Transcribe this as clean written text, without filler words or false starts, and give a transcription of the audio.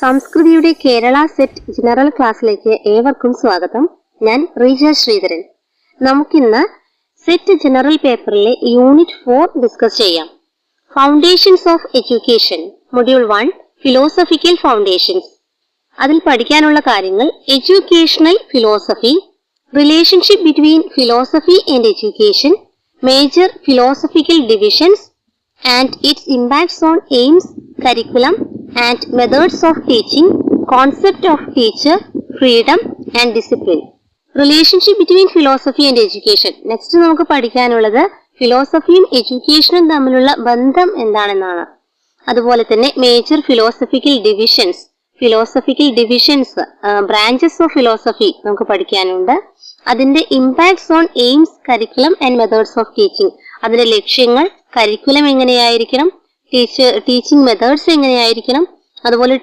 സംസ്കൃതിയുടെ Kerala set general ക്ലാസ്സിലേക്ക് ഏവർക്കും സ്വാഗതം. ഞാൻ റീജ ശ്രീധരൻ. നമുക്കിന്ന് സെറ്റ് ജനറൽ പേപ്പറിലെ യൂണിറ്റ് 4 ഡിസ്കസ് ചെയ്യാം. Foundations of education, module 1, philosophical foundations. അതിൽ പഠിക്കാനുള്ള കാര്യങ്ങൾ: educational philosophy, relationship between philosophy and education, major philosophical divisions and its impacts on aims, curriculum and methods of teaching, concept of teacher, freedom and discipline. Relationship between philosophy and education. Next നമുക്ക് പഠിക്കാനുള്ളത് ഫിലോസഫിയും എഡ്യൂക്കേഷനും തമ്മിലുള്ള ബന്ധം എന്താണെന്നാണ്. അതുപോലെ തന്നെ major philosophical divisions, branches of philosophy നമുക്ക് പഠിക്കാനുണ്ട്. അതിന്റെ impacts on aims, curriculum and methods of teaching, അതിന്റെ ലക്ഷ്യങ്ങൾ, കരിക്കുലം എങ്ങനെയായിരിക്കണം, ടീച്ചിങ് മെത്തേഡ്സ് എങ്ങനെയായിരിക്കണം, അതുപോലെ